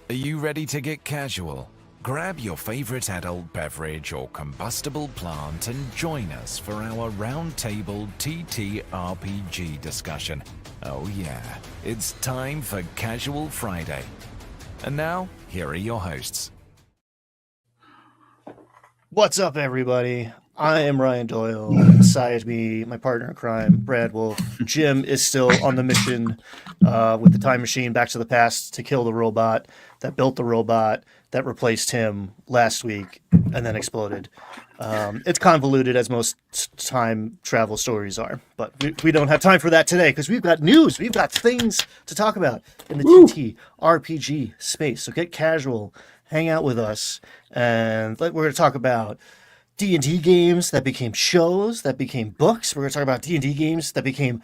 Are you ready to get casual? Grab your favorite adult beverage or combustible plant and join us for our roundtable TTRPG discussion. Oh yeah, it's time for Casual Friday. And now, here are your hosts. What's up, everybody? I am Ryan Doyle. Beside me, my partner in crime, Brad Wolf. Jim is still on the mission with the time machine back to the past to kill the robot that built the robot that replaced him last week and then exploded. It's convoluted, as most time travel stories are, but we don't have time for that today because we've got news. We've got things to talk about in the TT RPG space. So get casual, hang out with us, and we're going to talk about D&D games that became shows, that became books. We're going to talk about D&D games that became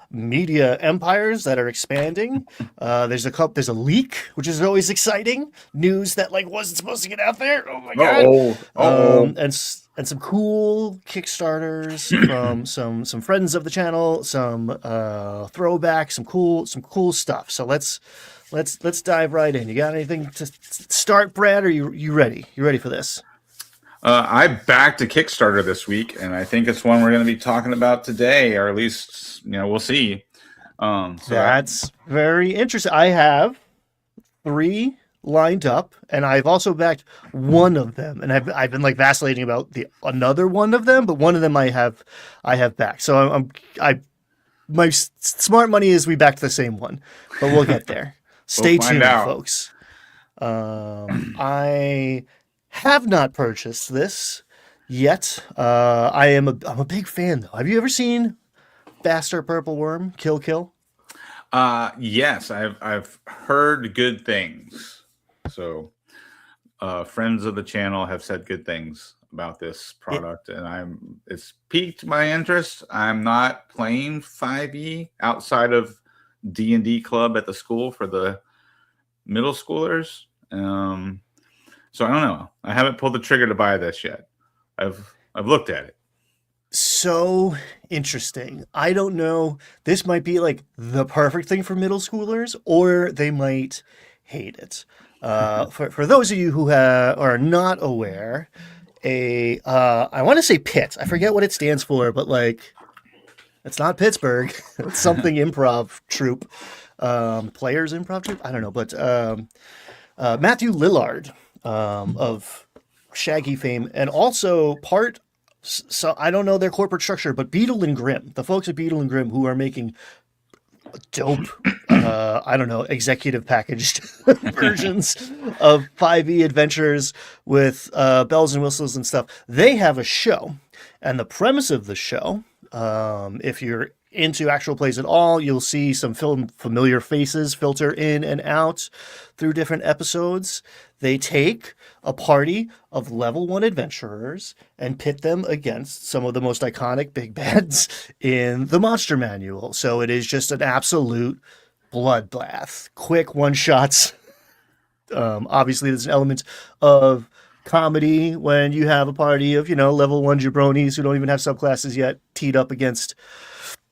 media empires that are expanding. There's a leak, which is always exciting. News that wasn't supposed to get out there. Oh my god! And some cool Kickstarters from some friends of the channel, some throwbacks, some cool stuff. So let's dive right in. You got anything to start, Brad? Or you ready? You ready for this? I backed a Kickstarter this week, and I think it's one we're going to be talking about today, or at least, we'll see. That's very interesting. I have 3 lined up, and I've also backed one of them, and I've been vacillating about another one of them, but one of them I have backed. So my smart money is we backed the same one, but we'll get there. Stay tuned, folks. I have not purchased this yet. I'm a big fan though. Have you ever seen Bastard Purple Worm Kill? Yes, I've heard good things. So friends of the channel have said good things about this product, and it's piqued my interest. I'm not playing 5e outside of D&D club at the school for the middle schoolers. So I don't know. I haven't pulled the trigger to buy this yet. I've looked at it. So interesting. I don't know. This might be the perfect thing for middle schoolers, or they might hate it. For those of you who are not aware, I want to say PIT. I forget what it stands for, but it's not Pittsburgh. It's something improv troupe. Players improv troupe. I don't know, but Matthew Lillard of Shaggy fame, and also so I don't know their corporate structure, but Beetle and Grimm, the folks at Beetle and Grimm who are making dope, I don't know, executive packaged versions of 5e adventures with bells and whistles and stuff. They have a show, and the premise of the show, if you're into actual plays at all, you'll see some familiar faces filter in and out through different episodes. They take a party of level 1 adventurers and pit them against some of the most iconic big bads in the monster manual. So it is just an absolute bloodbath. Quick one-shots. Obviously, there's an element of comedy when you have a party of, level 1 jabronis who don't even have subclasses yet teed up against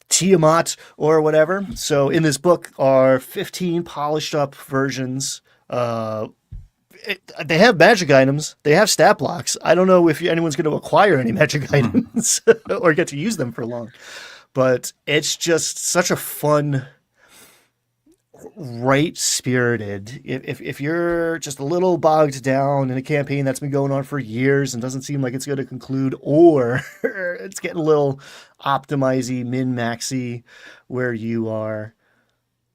Tiamat or whatever. So in this book are 15 polished up versions. They have magic items. They have stat blocks. I don't know if anyone's going to acquire any magic items or get to use them for long, but it's just such a fun, right-spirited. If you're just a little bogged down in a campaign that's been going on for years and doesn't seem like it's going to conclude, or it's getting a little optimizy, min-maxy where you are,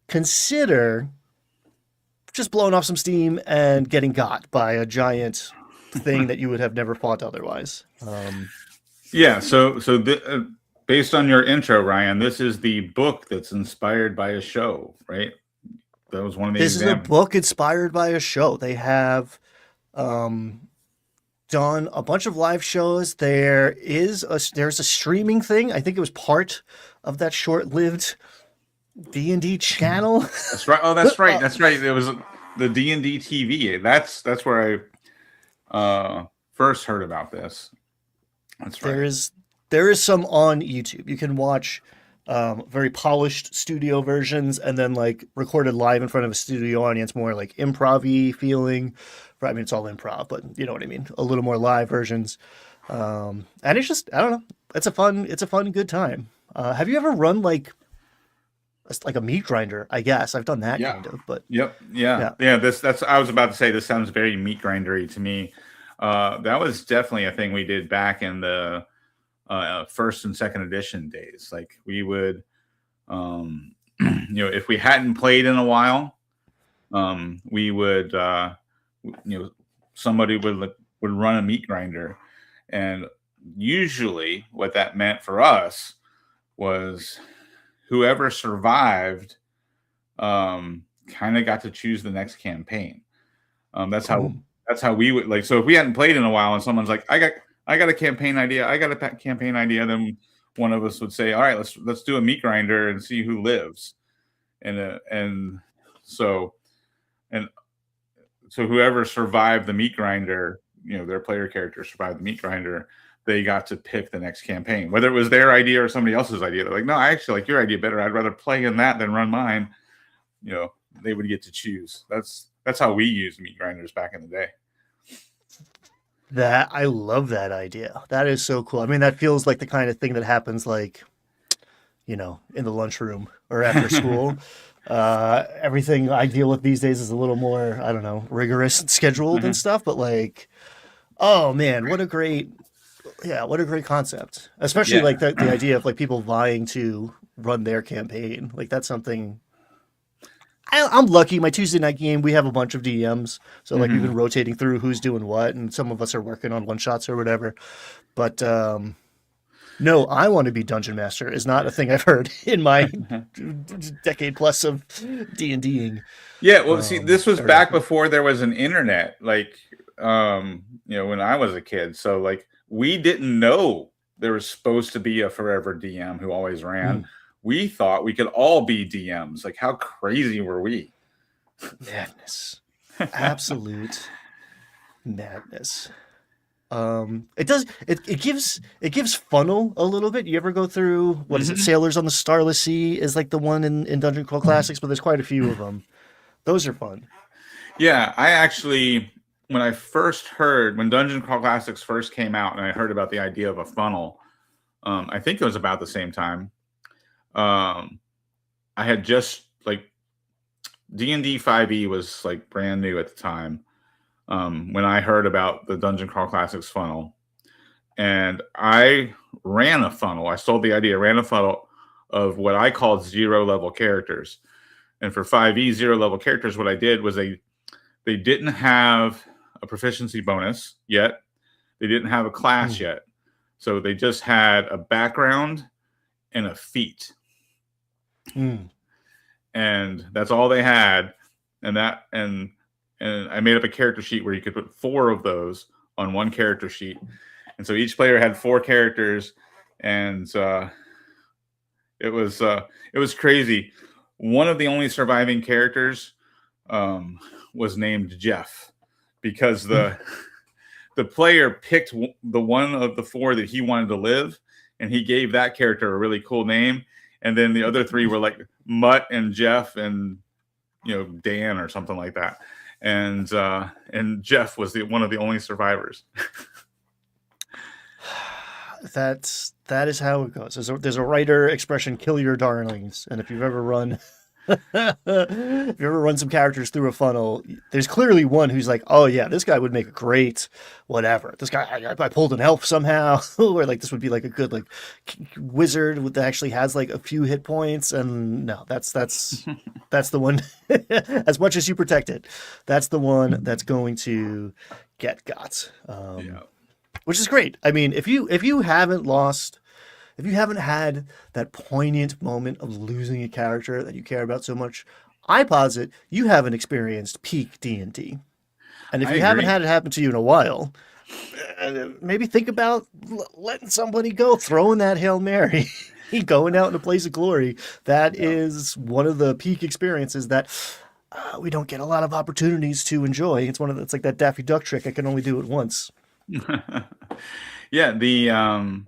consider just blowing off some steam and getting got by a giant thing that you would have never fought otherwise. So based on your intro, Ryan, this is the book that's inspired by a show, right? That was one of the This examples. is a book inspired by a show. They have done a bunch of live shows. There's a streaming thing. I think it was part of that short-lived D&D channel. That's right. Oh, that's right. That's right. It was the D&D TV. That's where I first heard about this. That's right. There is some on YouTube. You can watch very polished studio versions, and then like recorded live in front of a studio audience, more like improv-y feeling. I mean, it's all improv, but you know what I mean. A little more live versions, and it's just I don't know. It's a fun, good time. Have you ever run like a meat grinder? I guess I've done that Yeah. kind of, but Yep. Yeah. yeah. That's. I was about to say this sounds very meat grindery to me. That was definitely a thing we did back in the first and second edition days. Like we would, if we hadn't played in a while, we would, somebody would run a meat grinder, and usually what that meant for us was whoever survived kind of got to choose the next campaign. That's how we would like. So if we hadn't played in a while, and someone's like, I got a campaign idea. I got a campaign idea. Then one of us would say, all right, let's do a meat grinder and see who lives. And so whoever survived the meat grinder, their player character survived the meat grinder, they got to pick the next campaign, whether it was their idea or somebody else's idea. They're like, no, I actually like your idea better. I'd rather play in that than run mine. They would get to choose. That's how we used meat grinders back in the day. I love that idea. That is so cool. I mean, that feels like the kind of thing that happens like, in the lunchroom or after school. Everything I deal with these days is a little more, I don't know, rigorous and scheduled and stuff, but like, oh man, what a great concept. Especially like the idea of like people vying to run their campaign. Like that's something I'm lucky. My Tuesday night game, we have a bunch of DMs. So like we've been rotating through who's doing what, and some of us are working on one shots or whatever. But no, I want to be dungeon master is not a thing I've heard in my decade plus of D&Ding. Yeah, well, see, this was back before there was an internet, like, when I was a kid. So, like, we didn't know there was supposed to be a forever DM who always ran. We thought we could all be DMs. Like, how crazy were we? Madness. Absolute madness. It gives funnel a little bit. You ever go through what is it? Sailors on the Starless Sea is like the one in Dungeon Crawl Classics, but there's quite a few of them. Those are fun. Yeah, I actually when Dungeon Crawl Classics first came out, and I heard about the idea of a funnel, I think it was about the same time. I had just like D&D 5e was like brand new at the time. When I heard about the Dungeon Crawl Classics funnel, and I ran a funnel. I sold the idea, ran a funnel of what I called 0 level characters. And for 5e 0 level characters, what I did was they didn't have a proficiency bonus yet. They didn't have a class yet. So they just had a background and a feat. And that's all they had. And I made up a character sheet where you could put 4 of those on one character sheet. And so each player had 4 characters, and it was crazy. One of the only surviving characters was named Jeff, because the player picked the one of the 4 that he wanted to live, and he gave that character a really cool name. And then the other 3 were like Mutt and Jeff and Dan or something like that. And Jeff was one of the only survivors. That is how it goes. There's a writer expression, kill your darlings. And if you've ever run some characters through a funnel, there's clearly one who's like, oh yeah, this guy would make a great whatever. This guy, I pulled an elf somehow, or like this would be like a good like wizard that actually has like a few hit points. And no, that's the one. As much as you protect it, that's the one that's going to get got. Which is great. I mean, if you haven't had that poignant moment of losing a character that you care about so much, I posit you haven't experienced peak D&D. And if you haven't had it happen to you in a while, maybe think about letting somebody go, throwing that Hail Mary, going out in a place of glory. That is one of the peak experiences that we don't get a lot of opportunities to enjoy. It's like that Daffy Duck trick. I can only do it once. Yeah, the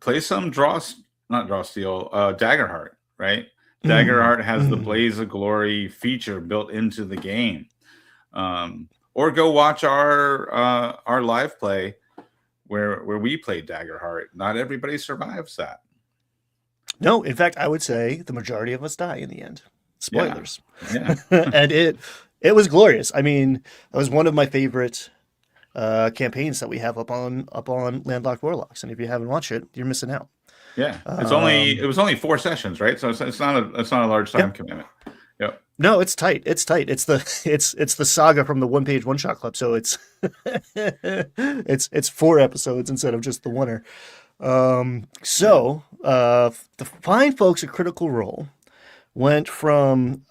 play some, draw not Draw Steel, Daggerheart, right? Mm, Daggerheart has the mm. Blaze of Glory feature built into the game. Or go watch our live play where we played Daggerheart. Not everybody survives that. No, in fact, I would say the majority of us die in the end. Yeah, Spoilers. yeah. And it was glorious. I mean, that was one of my favorite campaigns that we have up on Landlocked Warlocks. And if you haven't watched it, you're missing out. Yeah, it Um, was only 4 sessions, right? So it's not a large yeah. time commitment. Yep. No, it's tight. It's tight. It's the saga from the one page one shot club. So it's it's 4 episodes instead of just the oneer. The fine folks at Critical Role went from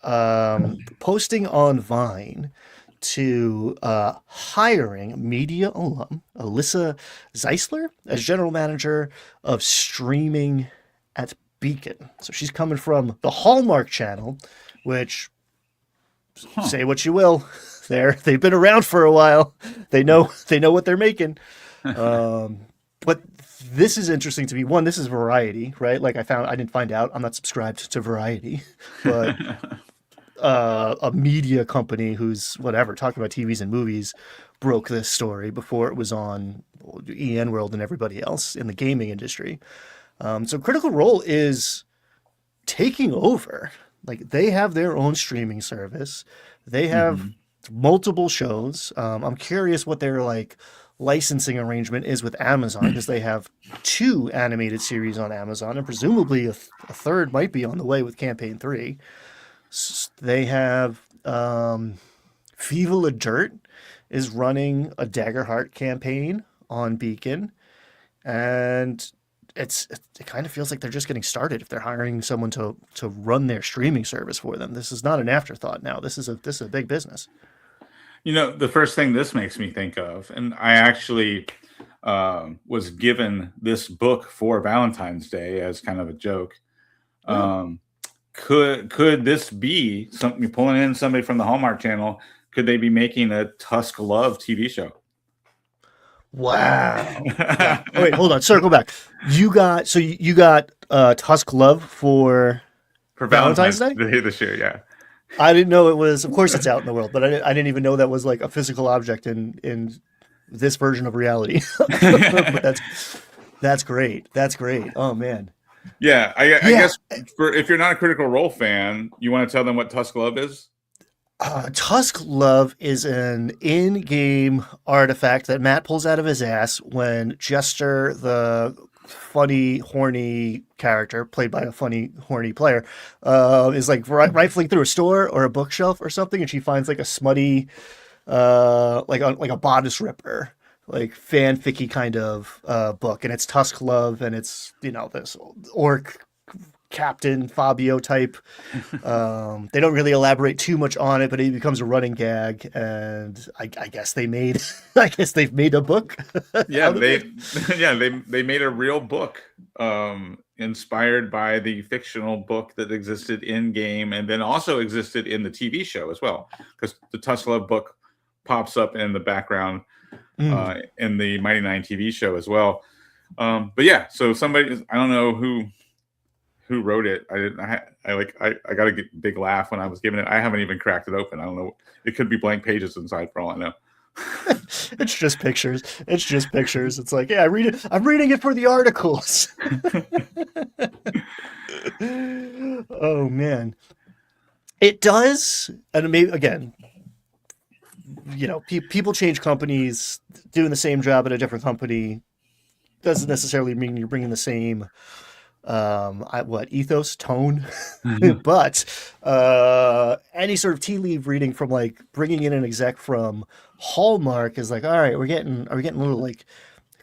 posting on Vine to hiring media alum Alyssa Zeisler as general manager of streaming at Beacon. So she's coming from the Hallmark channel, which say what you will, they've been around for a while. They know what they're making. But this is interesting to me. One, this is Variety, right? Like I didn't find out. I'm not subscribed to Variety, but a media company who's whatever talking about TVs and movies broke this story before it was on EN World and everybody else in the gaming industry. So Critical Role is taking over. Like they have their own streaming service. They have multiple shows. I'm curious what their like licensing arrangement is with Amazon because they have 2 animated series on Amazon and presumably a third might be on the way with Campaign 3. They have Viva La Dirt is running a Daggerheart campaign on Beacon, and it kind of feels like they're just getting started if they're hiring someone to run their streaming service for them. This is not an afterthought now. This is a big business. The first thing this makes me think of, and I actually was given this book for Valentine's Day as kind of a joke. Could this be something pulling in somebody from the Hallmark Channel? Could they be making a Tusk Love TV show? Wow. Yeah. Oh, wait, hold on. Circle back. You got Tusk Love for Valentine's Day? Day this year, yeah. I didn't know it was. Of course, it's out in the world, but I didn't even know that was like a physical object in this version of reality. But that's great. That's great. Oh man. Yeah, I guess if you're not a Critical Role fan, you want to tell them what Tusk Love is? Tusk Love is an in-game artifact that Matt pulls out of his ass when Jester, the funny, horny character played by a funny, horny player, is like rifling through a store or a bookshelf or something, and she finds like a smutty, like a bodice ripper, like fanficky kind of book, and it's Tusk Love, and it's this orc Captain Fabio type. They don't really elaborate too much on it, but it becomes a running gag, and I guess they made they've made a book. Yeah, they made a real book inspired by the fictional book that existed in game and then also existed in the TV show as well, because the Tusk Love book pops up in the background in the Mighty Nine TV show as well. But yeah, so somebody, I don't know who wrote it. I got a big laugh when I was giving it. I haven't even cracked it open. I don't know. It could be blank pages inside for all I know. It's just pictures. It's like, yeah, I read it. I'm reading it for the articles. Oh man. It does. And maybe again, people change companies. Doing the same job at a different company doesn't necessarily mean you're bringing the same ethos, tone, but any sort of tea leaf reading from like bringing in an exec from Hallmark is like, all right, are we getting a little like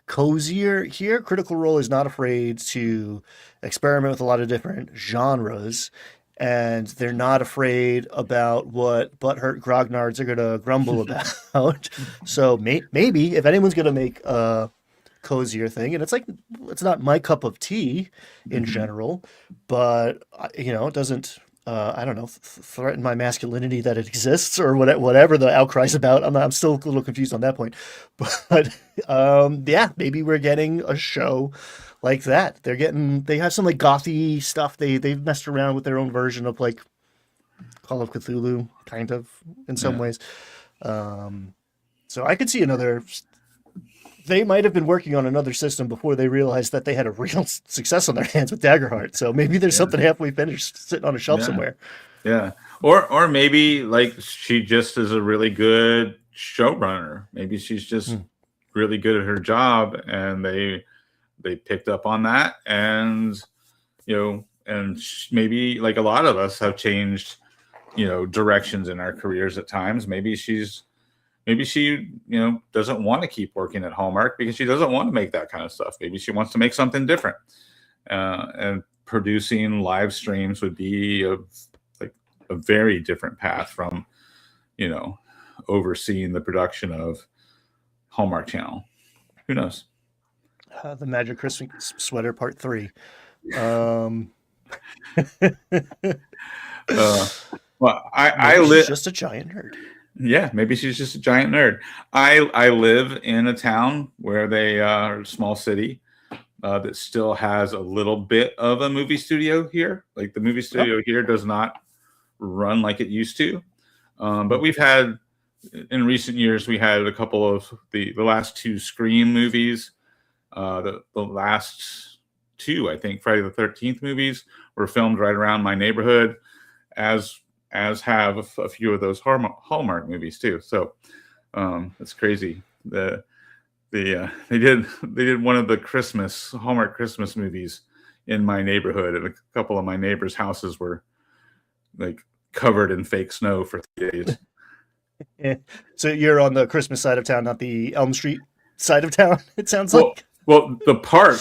cozier here. Critical Role is not afraid to experiment with a lot of different genres, and they're not afraid about what butthurt grognards are going to grumble about. So maybe if anyone's going to make a cozier thing, and it's not my cup of tea in general, but it doesn't I don't know, threaten my masculinity that it exists or whatever the outcry's about. I'm still a little confused on that point, but yeah, maybe we're getting a show like that. They have some like gothy stuff. They've messed around with their own version of like Call of Cthulhu, kind of in some Yeah. ways. So I could see another. They might have been working on another system before they realized that they had a real success on their hands with Daggerheart. So maybe there's Yeah. something halfway finished sitting on a shelf Yeah. somewhere. Yeah. Or maybe like she just is a really good showrunner. Maybe she's just really good at her job, and they picked up on that, and maybe like a lot of us have changed, directions in our careers at times. Maybe she doesn't want to keep working at Hallmark because she doesn't want to make that kind of stuff. Maybe she wants to make something different, and producing live streams would be a very different path from overseeing the production of Hallmark Channel. Who knows? The Magic Christmas Sweater Part 3. Well, I She's live. just a giant nerd. Yeah, maybe she's just a giant nerd. I live in a town where they are a small city that still has a little bit of a movie studio here. Like the movie studio here does not run like it used to. But we've had, in recent years, we had a couple of the last two Scream movies. The last two, I think, Friday the 13th movies were filmed right around my neighborhood, as have a few of those Hallmark movies too. So it's crazy. They did one of the Hallmark Christmas movies in my neighborhood, and a couple of my neighbors' houses were like covered in fake snow for 3 days. Yeah. So you're on the Christmas side of town, not the Elm Street side of town, it sounds like. Well, the park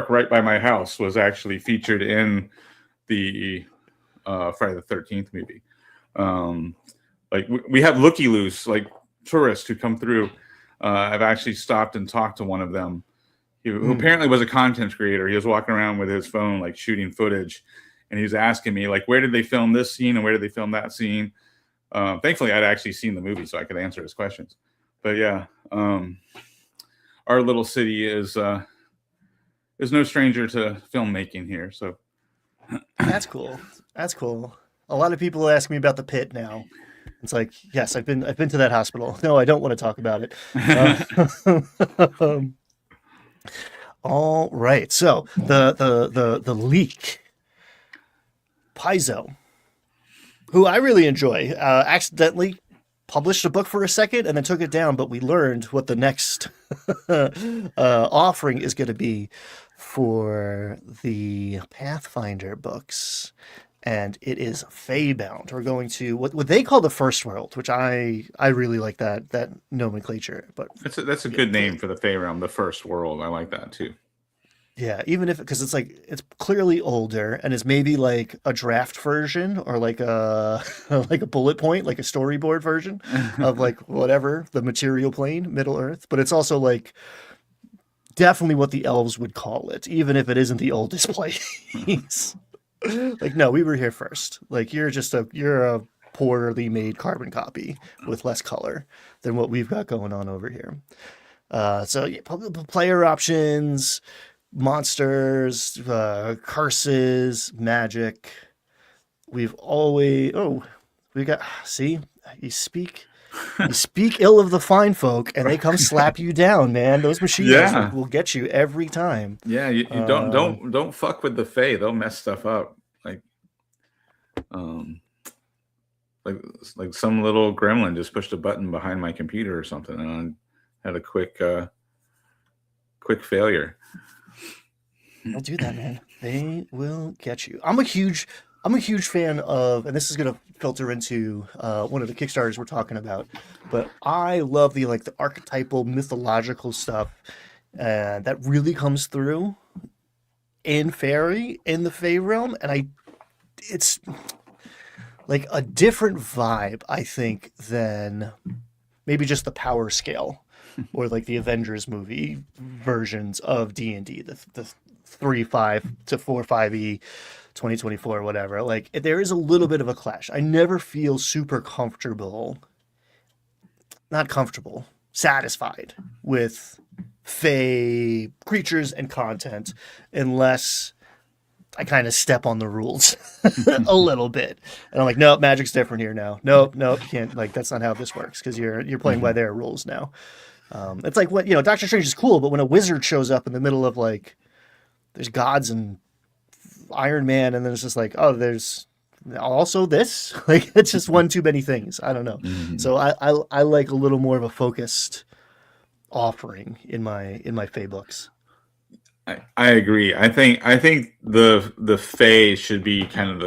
right by my house was actually featured in the Friday the 13th movie. Like we have looky-loos, like tourists who come through. I've actually stopped and talked to one of them who apparently was a content creator. He was walking around with his phone, like shooting footage, and he was asking me, like, where did they film this scene and where did they film that scene? Thankfully, I'd actually seen the movie, so I could answer his questions. But yeah, our little city is no stranger to filmmaking here. So That's cool. That's cool. A lot of people ask me about the pit now. It's like, yes, I've been to that hospital. No, I don't want to talk about it. All right. So the leak, Paizo, who I really enjoy, accidentally published a book for a second and then took it down, but we learned what the next offering is going to be for the Pathfinder books. And it is Feybound. We're going to what they call the First World, which I really like that nomenclature. But that's a good name for the Fey realm, the First World. I like that too. Yeah, even if because it's clearly older and is maybe like a draft version or like a like a bullet point, like a storyboard version of like whatever the material plane, Middle Earth. But it's also like definitely what the elves would call it, even if it isn't the oldest place. Like, no, we were here first. Like you're a poorly made carbon copy with less color than what we've got going on over here. So yeah, player options, monsters, curses, magic. We got see, you speak ill of the fine folk and they come slap you down, man. Those machines will get you every time. Yeah, you don't fuck with the Fae. They'll mess stuff up. Like some little gremlin just pushed a button behind my computer or something, and I had a quick failure. They'll do that, man. They will get you. I'm a huge fan of, and this is going to filter into one of the Kickstarters we're talking about, but I love the archetypal mythological stuff that really comes through in Fairy, in the Fey realm, and it's like a different vibe, I think, than maybe just the power scale or like the Avengers movie versions of D&D, the 3.5 to 4.5e 2024, whatever. Like there is a little bit of a clash. I never feel super comfortable, not comfortable, satisfied with Fey creatures and content unless I kind of step on the rules a little bit. And I'm like, nope, magic's different here now. Nope, can't, like, that's not how this works because you're playing by their rules now. It's like what, Doctor Strange is cool, but when a wizard shows up in the middle of like, there's gods and Iron Man, and then it's just like, oh, there's also this. Like, it's just one too many things. I don't know. So I like a little more of a focused offering in my Fey books. I agree. I think the Fae should be kind of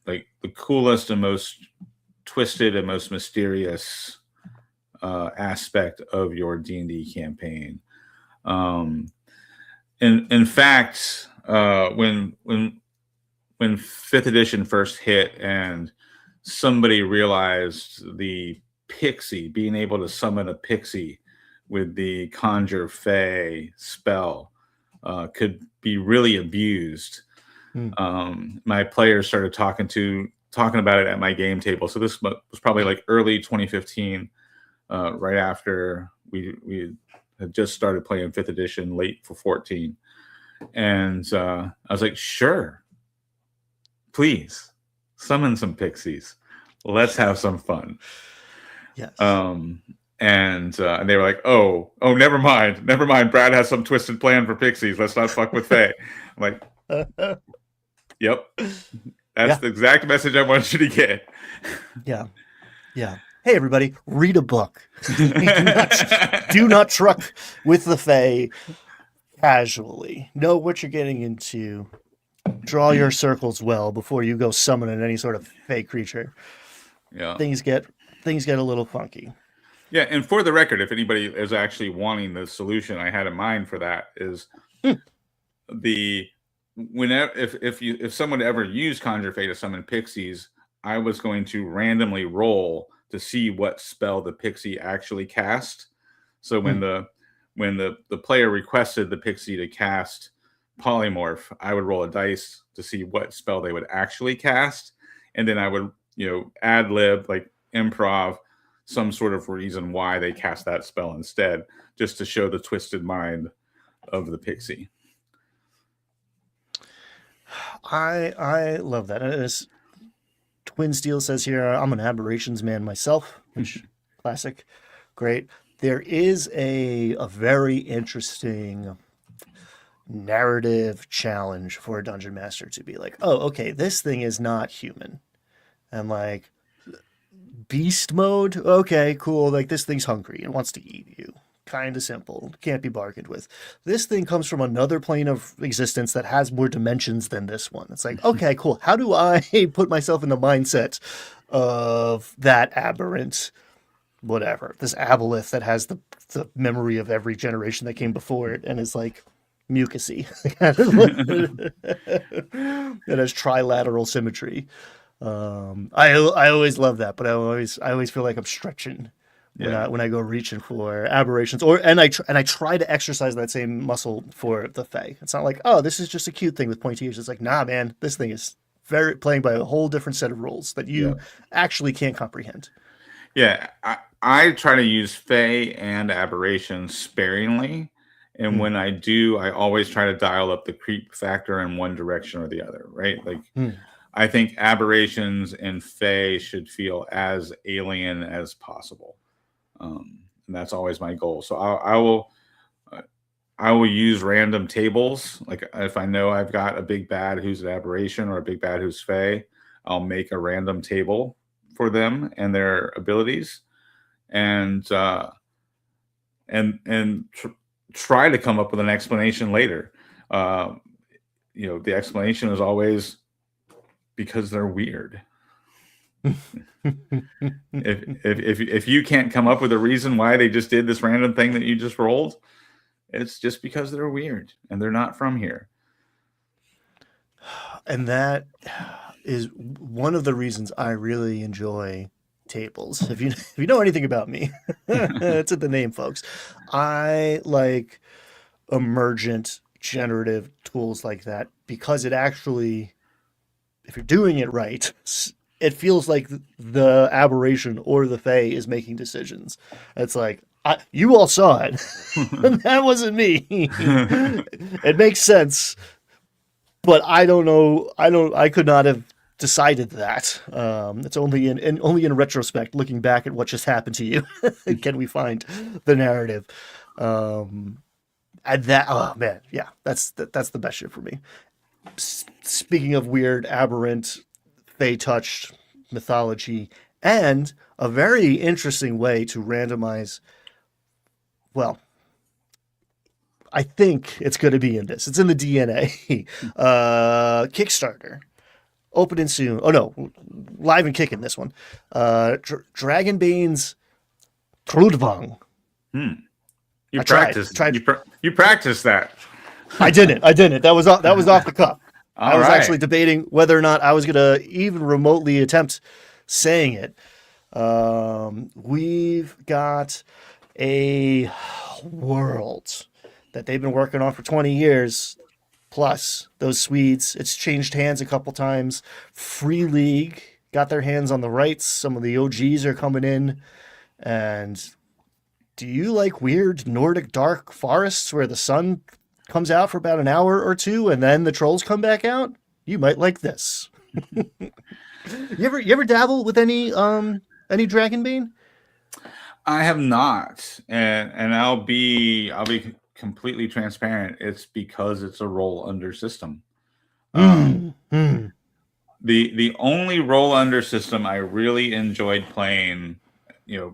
the coolest and most twisted and most mysterious aspect of your D&D campaign. In fact, when 5th edition first hit and somebody realized the pixie, being able to summon a pixie with the Conjure Fae spell, could be really abused. My players started talking about it at my game table. So this was probably like early 2015, right after we had just started playing 5th edition, late for 14. And I was like, sure, please summon some pixies. Let's have some fun. Yes. And they were like, oh, never mind. Brad has some twisted plan for pixies. Let's not fuck with Fae. I'm like, yep. That's the exact message I want you to get. Yeah. Hey, everybody, read a book. do not truck with the Fae casually. Know what you're getting into. Draw your circles well before you go summoning any sort of Fae creature. Yeah. Things get a little funky. Yeah, and for the record, if anybody is actually wanting the solution I had in mind for that is if someone ever used Conjure Fae to summon pixies, I was going to randomly roll to see what spell the pixie actually cast. So when the player requested the pixie to cast Polymorph, I would roll a dice to see what spell they would actually cast, and then I would ad lib, like improv, some sort of reason why they cast that spell instead, just to show the twisted mind of the pixie. I love that. And as Twin Steel says here, I'm an aberrations man myself, which classic, great. There is a very interesting narrative challenge for a dungeon master to be like, oh, okay, this thing is not human. And like, beast mode, okay, cool. Like, this thing's hungry and wants to eat you. Kind of simple. Can't be bargained with. This thing comes from another plane of existence that has more dimensions than this one. It's like, okay, cool. How do I put myself in the mindset of that aberrant, whatever, this aboleth that has the memory of every generation that came before it and is like mucusy. It has trilateral symmetry. I always love that, but I always feel like I'm stretching when I go reaching for aberrations, and I try to exercise that same muscle for the Fae. It's not like, oh, this is just a cute thing with pointy ears. It's like, nah, man, this thing is playing by a whole different set of rules that you actually can't comprehend. Yeah, I try to use Fae and aberrations sparingly, and when I do, I always try to dial up the creep factor in one direction or the other, right? Like, I think aberrations and Fae should feel as alien as possible. And that's always my goal. So I will use random tables. Like if I know I've got a big bad who's an aberration or a big bad who's Fae, I'll make a random table for them and their abilities, and try to come up with an explanation later. The explanation is always because they're weird. if you can't come up with a reason why they just did this random thing that you just rolled, it's just because they're weird and they're not from here. And that is one of the reasons I really enjoy tables. If you know anything about me, it's in the name, folks. I like emergent generative tools like that because it actually if you're doing it right, it feels like the aberration or the Fae is making decisions. It's like, you all saw it. That wasn't me. It makes sense, but I don't know. I could not have decided that. It's only in retrospect, looking back at what just happened to you, can we find the narrative. And that, oh man, yeah, that's the best shit for me. Speaking of weird, aberrant, Fey touched mythology, and a very interesting way to randomize. Well, I think it's going to be in this. It's in the DNA. Kickstarter. Opening soon. Oh no, live and kicking this one. Dragonbane's Trudvang. You practiced. You practiced that. I didn't. That was off the cuff. I was right. actually debating whether or not I was gonna even remotely attempt saying it. We've got a world that they've been working on for 20 years. Plus those Swedes, it's changed hands a couple times. Free League got their hands on the rights. Some of the OGs are coming in. And do you like weird Nordic dark forests where the sun comes out for about an hour or two and then the trolls come back out? You might like this. You ever dabble with any Dragonbane? I have not, and I'll be completely transparent. It's because it's a roll under system. The only roll under system I really enjoyed playing,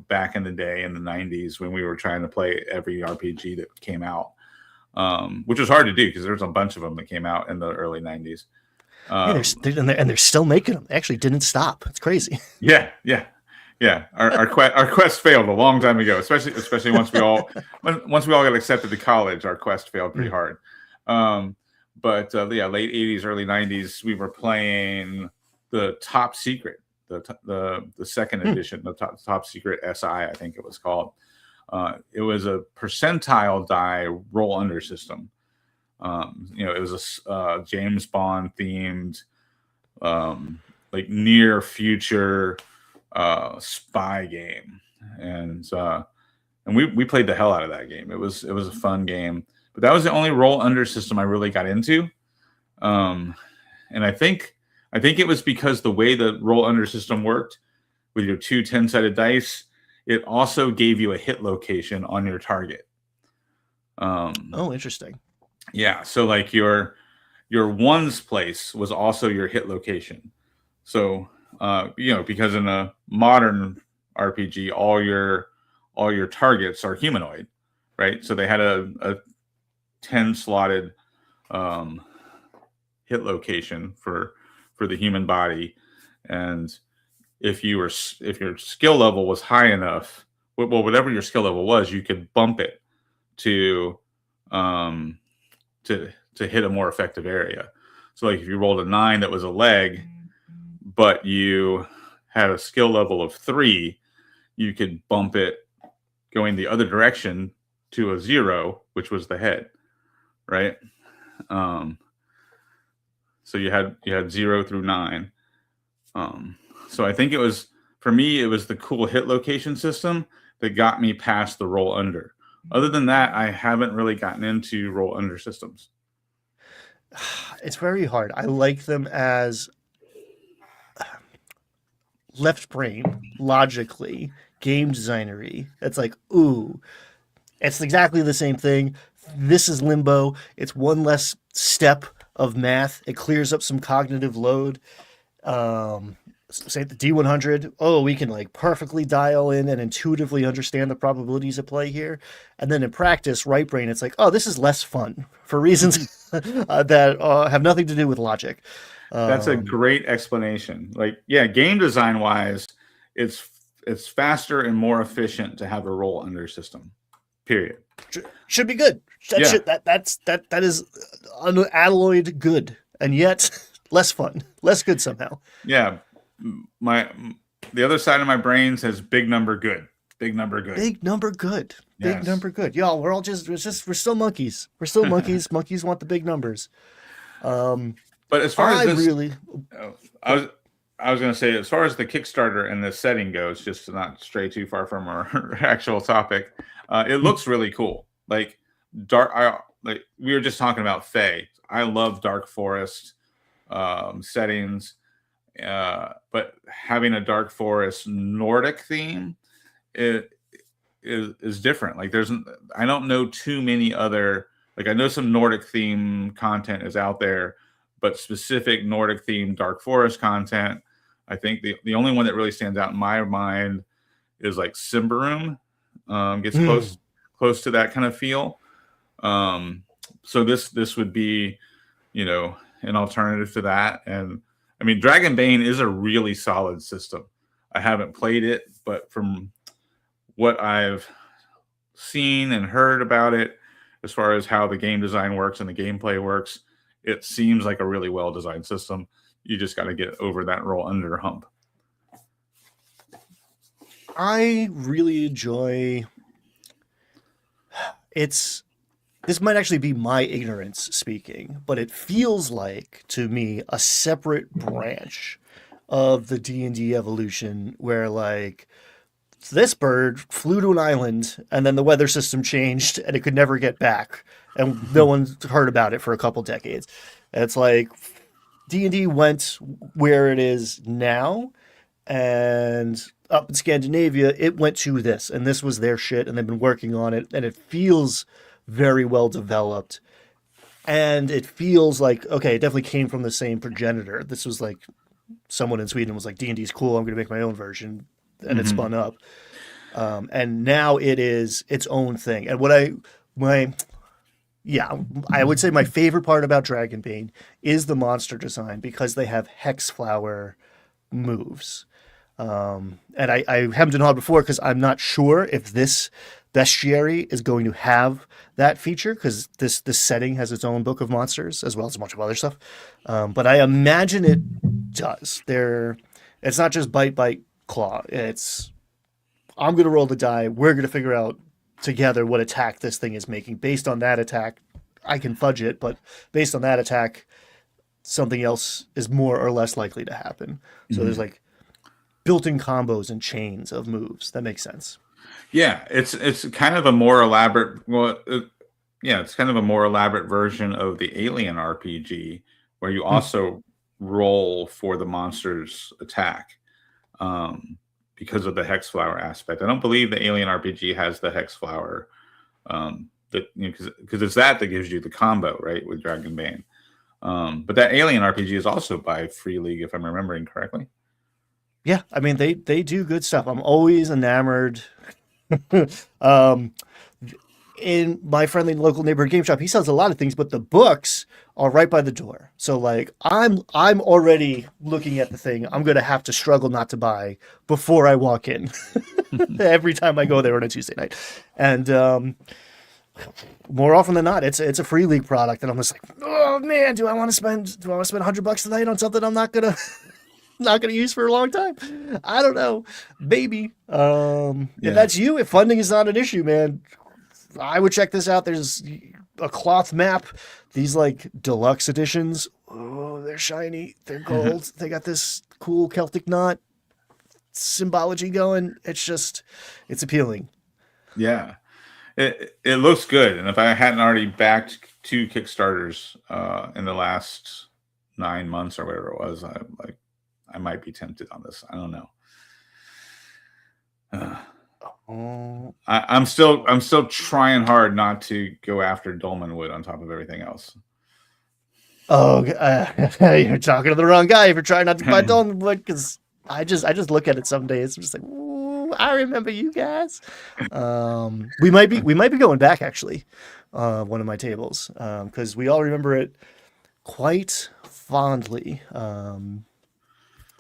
back in the day in the 90s when we were trying to play every RPG that came out, which was hard to do because there's a bunch of them that came out in the early 90s. And they're still making them. They actually didn't stop. It's crazy. Yeah. Our quest failed a long time ago, especially once we all got accepted to college. Our quest failed pretty hard. But late 80s, early 90s, we were playing the Top Secret, the second edition, the top Secret SI, I think it was called. It was a percentile die roll under system. It was a James Bond themed, like near future spy game, and we played the hell out of that game. It was a fun game, but that was the only roll under system I really got into. And I think it was because the way the roll under system worked with your 2 10-sided dice, it also gave you a hit location on your target. Oh, interesting. Yeah, so like your ones place was also your hit location. So because in a modern RPG, all your targets are humanoid, right? So they had a 10 slotted hit location for the human body, and if your skill level was high enough, well, whatever your skill level was, you could bump it to hit a more effective area. So like if you rolled a 9 that was a leg, but you had a skill level of 3, you could bump it going the other direction to a 0, which was the head, right? So you had 0 through 9. So I think for me, it was the cool hit location system that got me past the roll under. Other than that, I haven't really gotten into roll under systems. It's very hard. I like them as left brain, logically, game designery. It's like, ooh, it's exactly the same thing. This is Limbo. It's one less step of math. It clears up some cognitive load. Say the D100. Oh, we can like perfectly dial in and intuitively understand the probabilities at play here. And then in practice, right brain, it's like, oh, this is less fun for reasons that have nothing to do with logic. That's a great explanation. Like, yeah, game design wise, it's faster and more efficient to have a roll under system. Period. Should be good. That is unalloyed good, and yet less fun, less good somehow. Yeah, the other side of my brain says big number good. Big number good. Big number good. Big Yes. number good. Y'all, we're still monkeys. We're still monkeys. Monkeys want the big numbers. But as far as I this, really, oh, I was going to say, as far as the Kickstarter and the setting goes, just to not stray too far from our actual topic, it looks really cool. Like like we were just talking about Fae. I love dark forest settings, but having a dark forest Nordic theme is different. Like I don't know too many other. Like I know some Nordic theme content is out there, but specific Nordic theme dark forest content, I think the only one that really stands out in my mind is like Symbaroum. Gets close to that kind of feel. So this would be, an alternative to that. And I mean, Dragonbane is a really solid system. I haven't played it, but from what I've seen and heard about it, as far as how the game design works and the gameplay works, it seems like a really well-designed system. You just got to get over that roll under hump. I really enjoy. This might actually be my ignorance speaking, but it feels like to me a separate branch of the D&D evolution where like this bird flew to an island and then the weather system changed and it could never get back and no one's heard about it for a couple decades. And it's like D&D went where it is now, and up in Scandinavia it went to this, and this was their shit, and they've been working on it, and it feels very well developed. And it feels like, okay, it definitely came from the same progenitor. This was like someone in Sweden was like, D&D's cool, I'm going to make my own version. And it spun up. And now it is its own thing. And I would say my favorite part about Dragonbane is the monster design, because they have Hexflower moves. And I haven't done it before because I'm not sure if this bestiary is going to have that feature, because this setting has its own book of monsters as well as a bunch of other stuff. But I imagine it does. It's not just bite, claw. It's I'm going to roll the die. We're going to figure out together what attack this thing is making. Based on that attack, I can fudge it, but based on that attack, something else is more or less likely to happen. So there's like built-in combos and chains of moves. That makes sense. Yeah, it's kind of a more elaborate. It's kind of a more elaborate version of the Alien RPG, where you also roll for the monster's attack, because of the Hexflower aspect. I don't believe the Alien RPG has the Hexflower, because it's that gives you the combo, right, with Dragonbane. But that Alien RPG is also by Free League, if I'm remembering correctly. Yeah, I mean they do good stuff. I'm always enamored. In my friendly local neighborhood game shop, he sells a lot of things, but the books are right by the door. So like I'm already looking at the thing I'm gonna have to struggle not to buy before I walk in every time I go there on a Tuesday night. And more often than not, it's a Free League product, and I'm just like, oh man, do I want to spend $100 tonight on something I'm not gonna use for a long time? I don't know. Maybe. If that's you, if funding is not an issue, man, I would check this out. There's a cloth map. These like deluxe editions. Oh, they're shiny. They're gold. They got this cool Celtic knot symbology going. It's appealing. Yeah. It looks good. And if I hadn't already backed 2 Kickstarters in the last 9 months or whatever it was, I might be tempted on this. I don't know. I'm still trying hard not to go after Dolmenwood on top of everything else. Oh, you're talking to the wrong guy if you're trying not to buy Dolmenwood, because I just look at it some days. I'm just like, ooh, I remember you guys. We might be going back actually. One of my tables, because we all remember it quite fondly.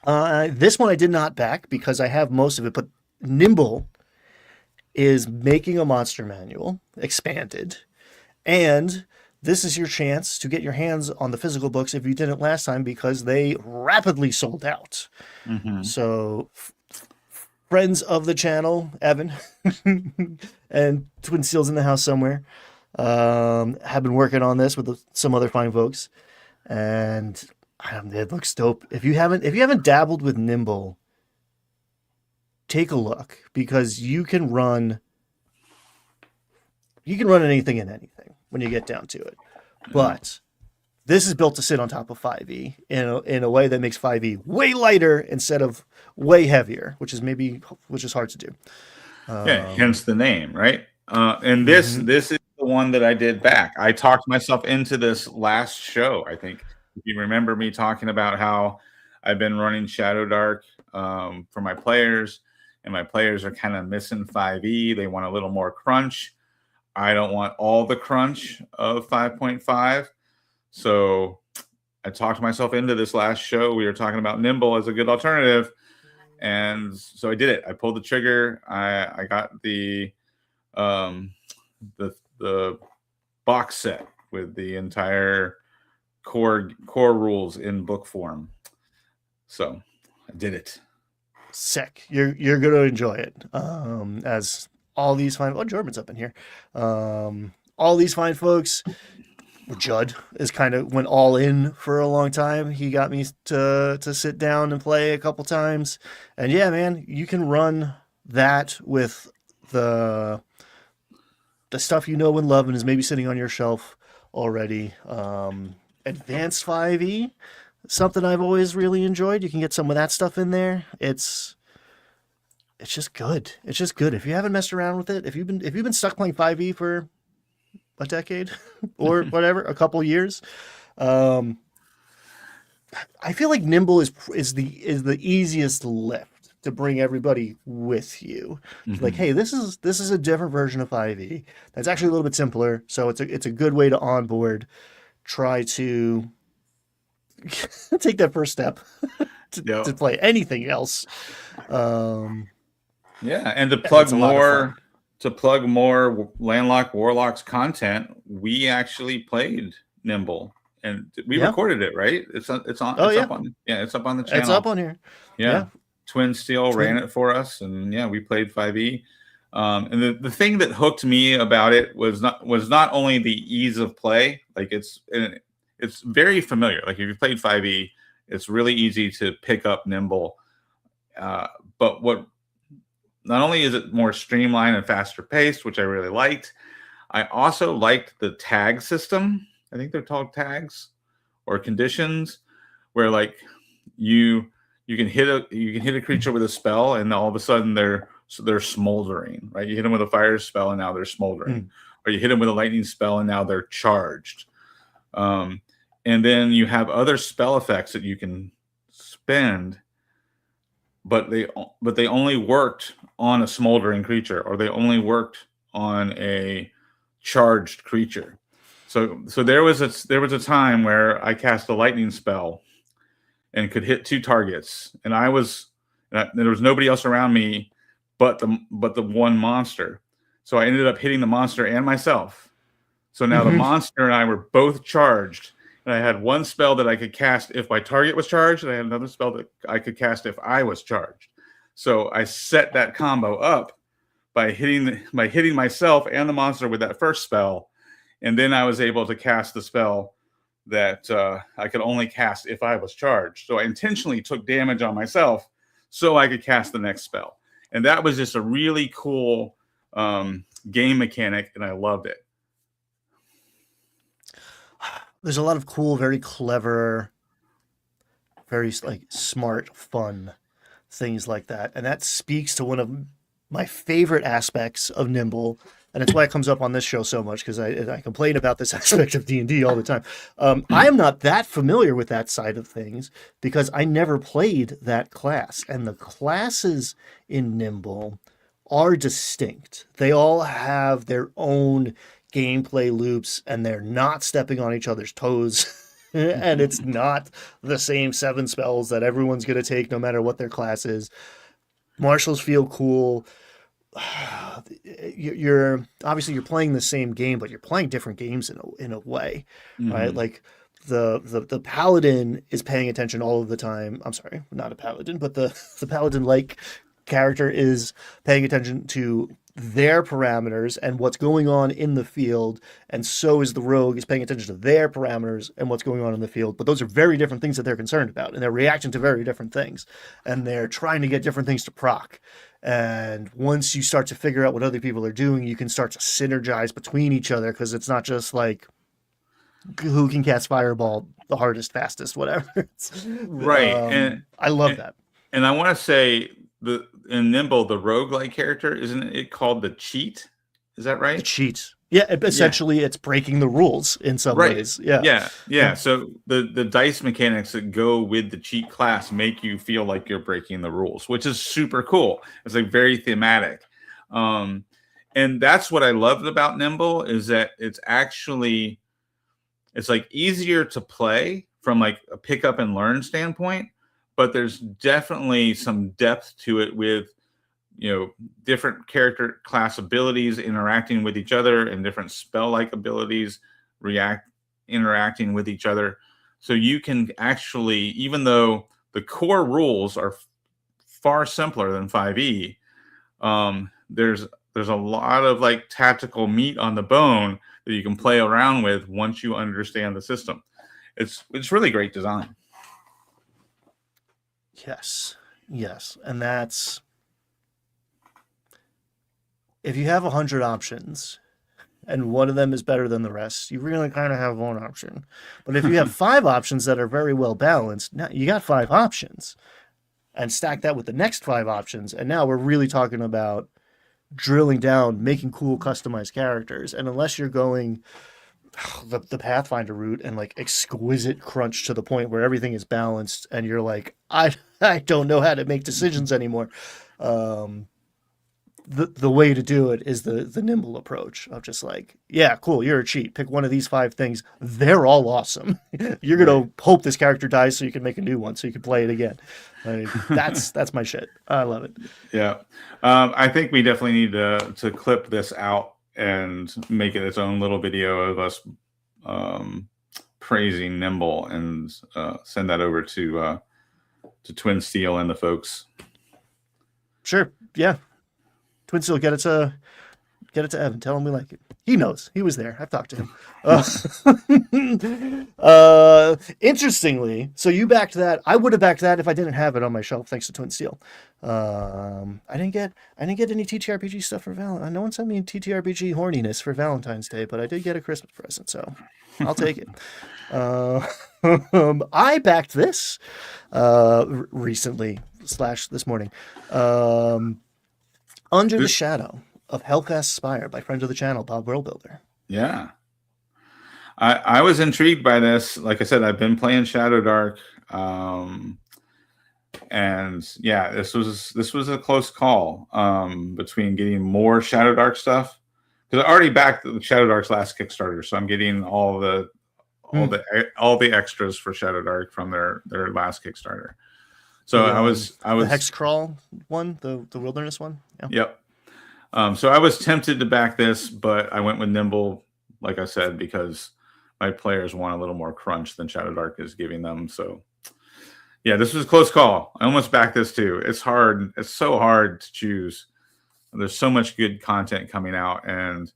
This one I did not back because I have most of it, but Nimble is making a monster manual, expanded, and this is your chance to get your hands on the physical books if you didn't last time, because they rapidly sold out. So friends of the channel, Evan, and Twin Seals in the house somewhere, have been working on this with some other fine folks, and It looks dope. If you haven't dabbled with Nimble, take a look because you can run anything and anything when you get down to it. But this is built to sit on top of 5e in a way that makes 5e way lighter instead of way heavier, which is hard to do. Yeah, hence the name, right? And Mhm. this is the one that I did back. I talked myself into this last show. I think if you remember me talking about how I've been running Shadowdark for my players, and my players are kind of missing 5e. They want a little more crunch. I don't want all the crunch of 5.5. So I talked myself into this last show. We were talking about Nimble as a good alternative. And so I did it. I pulled the trigger. I got um, the box set with the entire core rules in book form. So I did it. Sick. You're going to enjoy it. As all these fine, Jordan's up in here. All these fine folks. Judd is kind of went all in for a long time. He got me to sit down and play a couple times, and yeah, man, you can run that with the stuff you know and love and is maybe sitting on your shelf already. Advanced 5e, something I've always really enjoyed. You can get some of that stuff in there. It's just good. It's just good. If you haven't messed around with it, if you've been stuck playing 5e for a decade or whatever, a couple years, um, I feel like Nimble is the easiest lift to bring everybody with you. Like, Mhm. hey, this is a different version of 5e that's actually a little bit simpler. So it's a good way to onboard. Try to take that first step to Yeah. play anything else. Um, Yeah, and to and plug it's a lot of fun. more Landlocked Warlocks content, we actually played Nimble and we Yeah. recorded it, right? Oh It's yeah. up on it's up on the It's up channel. on here. Yeah. Yeah. Twin Steel ran Twin. it for us, and yeah, we played 5e. And the thing that hooked me about it was not only the ease of play, like it's very familiar. Like if you played 5e, it's really easy to pick up Nimble. But what not only is it more streamlined and faster paced, which I really liked, I also liked the tag system. I think they're called tags or conditions, where like you you can hit a creature with a spell, and all of a sudden they're smoldering. Right, you hit them with a fire spell, and now they're smoldering, Mm. or you hit them with a lightning spell, and now they're charged. Um, and then you have other spell effects that you can spend, but they only worked on a smoldering creature, or they only worked on a charged creature. So there was a time where I cast a lightning spell and could hit two targets, and there was nobody else around me but the one monster. So I ended up hitting the monster and myself. So now the Hmm. monster and I were both charged, and I had one spell that I could cast if my target was charged, and I had another spell that I could cast if I was charged. So I set that combo up by hitting myself and the monster with that first spell, and then I was able to cast the spell that I could only cast if I was charged. So I intentionally took damage on myself so I could cast the next spell, and that was just a really cool game mechanic, and I loved it. There's a lot of cool, very clever, very like smart, fun things like that, and that speaks to one of my favorite aspects of Nimble, and it's why it comes up on this show so much because I complain about this aspect of D&D all the time. I am not that familiar with that side of things because I never played that class, and the classes in Nimble are distinct. They all have their own gameplay loops, and they're not stepping on each other's toes. And it's not the same seven spells that everyone's going to take no matter what their class is. Marshals feel cool. You're obviously you're playing the same game, but you're playing different games in a way, right? Mhm. Like the paladin is paying attention all of the time. I'm sorry, not a paladin, but the paladin like character is paying attention to their parameters and what's going on in the field, and so is the rogue is paying attention to their parameters and what's going on in the field. But those are very different things that they're concerned about, and they're reacting to very different things, and they're trying to get different things to proc. And once you start to figure out what other people are doing, you can start to synergize between each other, because it's not just like who can cast fireball the hardest, fastest, whatever. Right. I love that. And I want to say in Nimble, the roguelike character, isn't it called the cheat? Is that right? The cheat. Yeah, essentially it's breaking the rules in some ways. Yeah. So the dice mechanics that go with the cheat class make you feel like you're breaking the rules, which is super cool. It's like very thematic. And that's what I loved about Nimble, is that it's like easier to play from like a pick up and learn standpoint, but there's definitely some depth to it with, different character class abilities interacting with each other, and different spell-like abilities interacting with each other. So you can actually, even though the core rules are far simpler than 5e, there's a lot of like tactical meat on the bone that you can play around with once you understand the system. It's really great design. Yes. And that's, if you have 100 options and one of them is better than the rest, you really kind of have one option. But if you have 5 options that are very well balanced, now you got 5 options, and stack that with the next 5 options. And now we're really talking about drilling down, making cool customized characters. And unless you're going the Pathfinder route and like exquisite crunch to the point where everything is balanced and you're like, I don't know how to make decisions anymore. The way to do it is the Nimble approach of just like, yeah, cool, you're a cheat. Pick one of these 5 things. They're all awesome. You're going to hope this character dies so you can make a new one so you can play it again. That's my shit. I love it. Yeah. I think we definitely need to clip this out and make it its own little video of us praising Nimble, and send that over to Twin Steel and the folks. Sure. Yeah. Twin Steel, get it to Evan. Tell him we like it. He knows. He was there. I've talked to him. Interestingly, so you backed that. I would have backed that if I didn't have it on my shelf, thanks to Twin Steel. I didn't get any TTRPG stuff for Valentine. No one sent me TTRPG horniness for Valentine's Day, but I did get a Christmas present, so I'll take it. I backed this recently / this morning. Under the Shadow of Hellcast Spire by friend of the channel, Bob Worldbuilder. Yeah. I was intrigued by this. Like I said, I've been playing Shadowdark. And yeah, this was a close call between getting more Shadowdark stuff. Because I already backed the Shadowdark's last Kickstarter, so I'm getting all the extras for Shadowdark from their last Kickstarter. So I was the Hexcrawl one, the Wilderness one. Yeah. Yep. So I was tempted to back this, but I went with Nimble, like I said, because my players want a little more crunch than Shadowdark is giving them. So yeah, this was a close call. I almost backed this too. It's hard. It's so hard to choose. There's so much good content coming out, and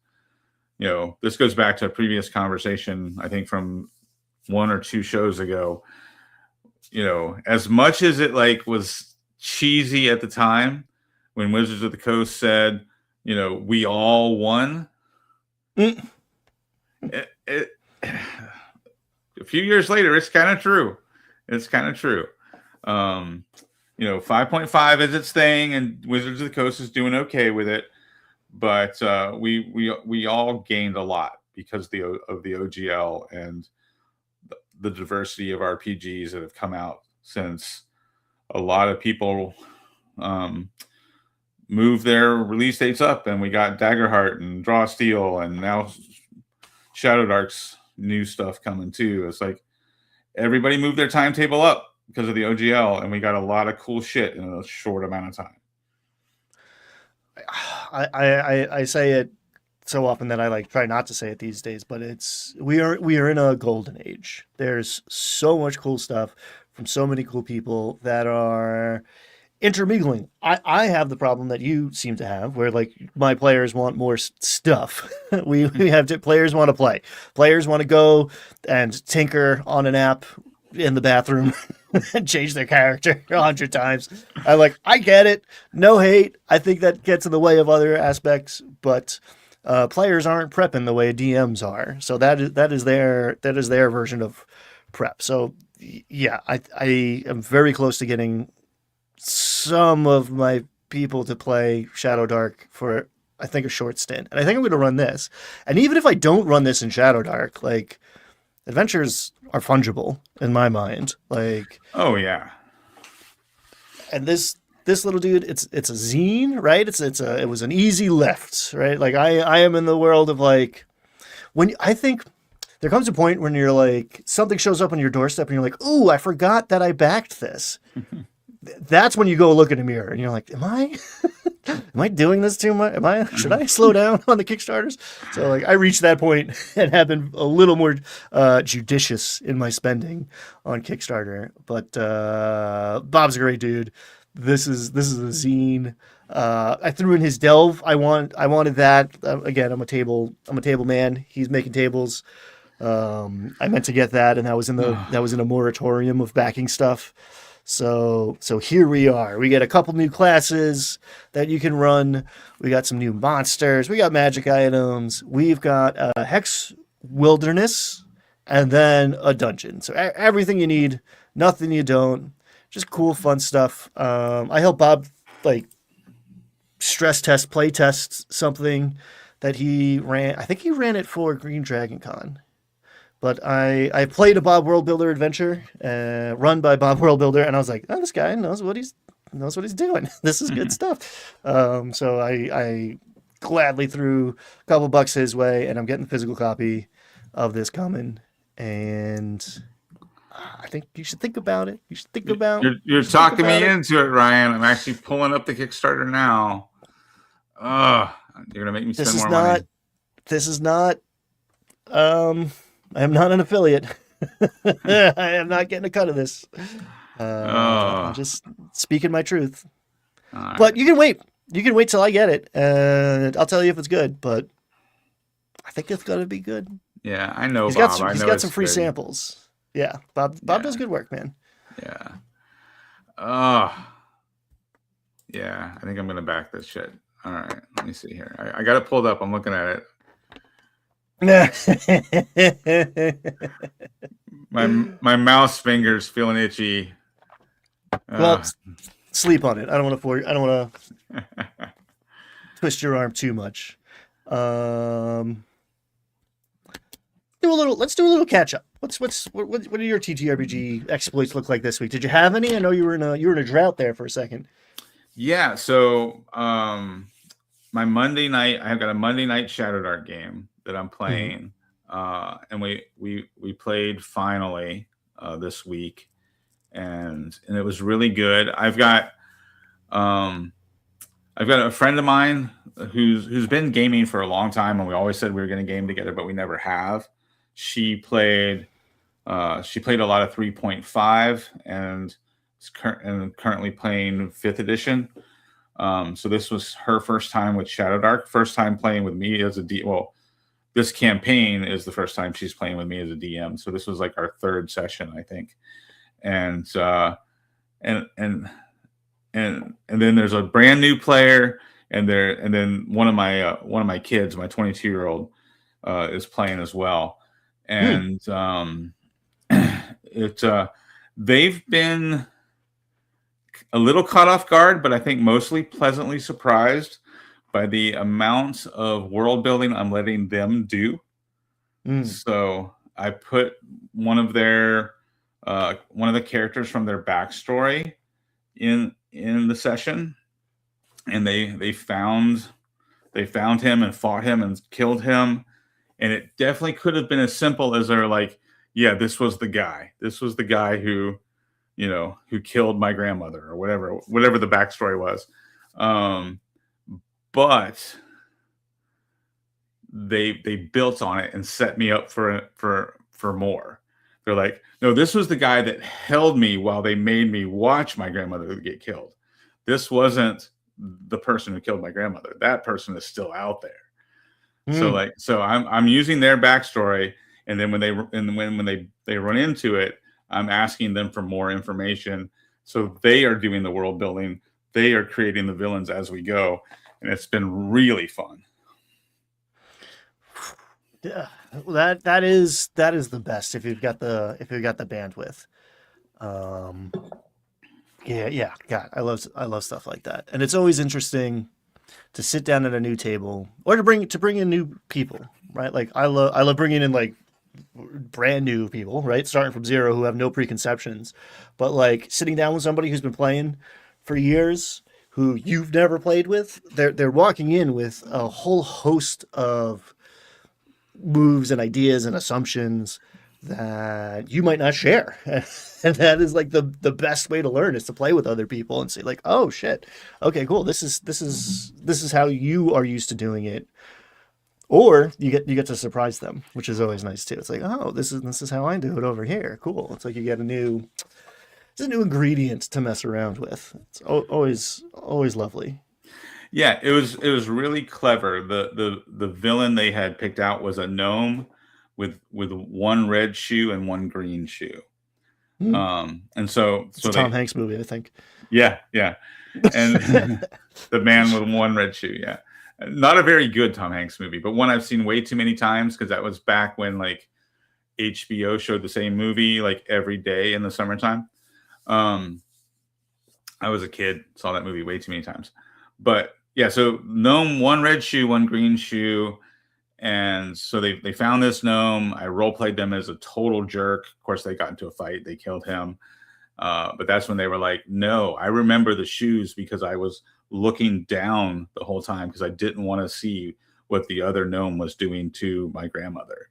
this goes back to a previous conversation, I think from 1 or 2 shows ago. As much as it like was cheesy at the time when Wizards of the Coast said, we all won. A few years later, it's kind of true. 5.5 is its thing, and Wizards of the Coast is doing okay with it. But we all gained a lot because of the OGL and the diversity of RPGs that have come out since. A lot of people moved their release dates up, and we got Daggerheart and Draw Steel, and now Shadowdark's new stuff coming too. It's like everybody moved their timetable up because of the OGL, and we got a lot of cool shit in a short amount of time. I say it so often that I try not to say it these days, but we are in a golden age. There's so much cool stuff from so many cool people that are intermingling. I have the problem that you seem to have, where like my players want more stuff. we have players want to play. Players want to go and tinker on an app in the bathroom and change their character 100 times. I get it. No hate. I think that gets in the way of other aspects, but players aren't prepping the way DMs are. So that is their version of prep. So yeah, I am very close to getting some of my people to play Shadowdark for I think a short stint. And I think I'm going to run this. And even if I don't run this in Shadowdark, like adventures are fungible in my mind. Like, oh yeah. And this little dude, it's a zine, right? It was an easy lift, right? Like I am in the world of like when I think there comes a point when you're like something shows up on your doorstep and you're like, "Ooh, I forgot that I backed this." That's when you go look in a mirror and you're like, am I doing this too much? Should I slow down on the Kickstarters? So like I reached that point and have been a little more judicious in my spending on Kickstarter. But Bob's a great dude. This is a zine. I threw in his delve. I wanted that. Again, I'm a table man. He's making tables. I meant to get that, and that was in a moratorium of backing stuff. So here we are. We get a couple new classes that you can run. We got some new monsters. We got magic items. We've got a Hex Wilderness and then a dungeon. So everything you need, nothing you don't. Just cool, fun stuff. I helped Bob like stress test, play test something that he ran. I think he ran it for Green Dragon Con. But I played a Bob World Builder adventure, run by Bob World Builder, and I was like, oh, this guy knows what he's doing. This is good stuff. So I gladly threw a couple bucks his way, and I'm getting the physical copy of this coming. And I think you should think about it. You should think about. You're talking me into it, Ryan. I'm actually pulling up the Kickstarter now. You're gonna make me spend more money. This is not. I am not an affiliate. I am not getting a cut of this. I'm just speaking my truth. Right. But you can wait. You can wait till I get it, and I'll tell you if it's good. But I think it's gonna be good. Yeah, I know. He's got some free samples. Yeah, Bob does good work, man. Yeah. Yeah. I think I'm gonna back this shit. All right, let me see here. I got it pulled up. I'm looking at it. my mouse fingers feeling itchy. Well, sleep on it. I don't want to twist your arm too much. Let's do a little catch up. What do your TTRPG exploits look like this week? Did you have any? I know you were in a drought there for a second. Yeah. So my Monday night, I've got a Monday night Shadowdark game that I'm playing, and we played finally this week, and it was really good. I've got a friend of mine who's been gaming for a long time, and we always said we were going to game together, but we never have. She played a lot of 3.5 and is currently playing 5th edition. So this was her first time with Shadowdark, first time playing with me as a DM. Well, this campaign is the first time she's playing with me as a DM. So this was like our 3rd session, I think. And then there's a brand new player, and then one of my kids, my 22-year-old, is playing as well. And they've been a little caught off guard, but I think mostly pleasantly surprised by the amount of world building I'm letting them do. So I put one of the characters from their backstory in the session, and they found him and fought him and killed him. And it definitely could have been as simple as they're like, yeah, this was the guy who, who killed my grandmother, or whatever the backstory was. But they built on it and set me up for more. They're like, no, this was the guy that held me while they made me watch my grandmother get killed. this wasn't the person who killed my grandmother. That person is still out there. So like, so I'm using their backstory, and then when they run into it, I'm asking them for more information. So they are doing the world building. They are creating the villains as we go, and it's been really fun. Yeah, that is the best if you've got the bandwidth. Yeah. God, I love stuff like that, and it's always interesting to sit down at a new table or to bring in new people, right? Like I love bringing in like brand new people, right? Starting from zero who have no preconceptions, but like sitting down with somebody who's been playing for years, who you've never played with, they're walking in with a whole host of moves and ideas and assumptions that you might not share. And that is like the best way to learn, is to play with other people and say like, oh shit, okay, cool, this is how you are used to doing it. Or you get to surprise them, which is always nice too. It's like, oh, this is how I do it over here. Cool. It's like you get a new ingredient to mess around with. It's always lovely. Yeah, it was really clever. The villain they had picked out was a gnome with one red shoe and one green shoe. And so it's a Tom Hanks movie, I think. Yeah. And the man with one red shoe, yeah. Not a very good Tom Hanks movie, but one I've seen way too many times, because that was back when like HBO showed the same movie like every day in the summertime. I was a kid, saw that movie way too many times. But yeah, so gnome, one red shoe, one green shoe. And so they found this gnome. I role played them as a total jerk. Of course, they got into a fight. They killed him. But that's when they were like, no, I remember the shoes because I was looking down the whole time because I didn't want to see what the other gnome was doing to my grandmother.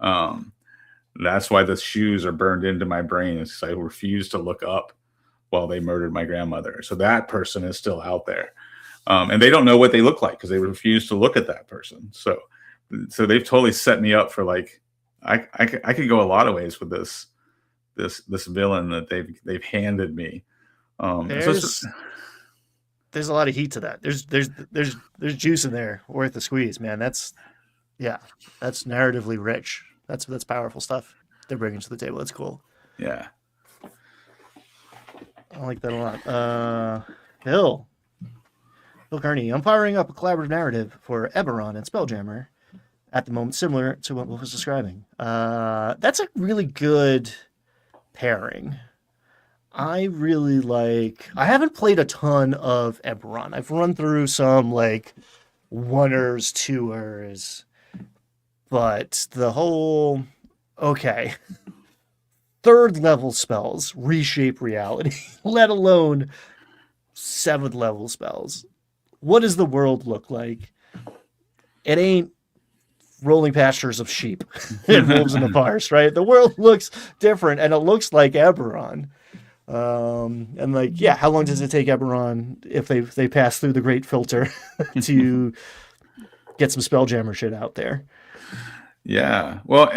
That's why the shoes are burned into my brain, is because I refused to look up while they murdered my grandmother. So that person is still out there. And they don't know what they look like because they refuse to look at that person. So they've totally set me up for like, I could go a lot of ways with this villain that they've handed me. There's a lot of heat to that. There's juice in there worth the squeeze, man. That's narratively rich. That's powerful stuff they're bringing to the table. That's cool. Yeah, I like that a lot. Bill Kearney, I'm firing up a collaborative narrative for Eberron and Spelljammer at the moment, similar to what Wolf was describing. That's a really good pairing. I haven't played a ton of Eberron. I've run through some like oneers, twoers, but the whole, okay, third level spells reshape reality, let alone 7th level spells. What does the world look like? It ain't rolling pastures of sheep and wolves in the forest, right? The world looks different, and it looks like Eberron. And like, yeah, how long does it take Eberron if they pass through the great filter to get some Spelljammer shit out there? Yeah, well,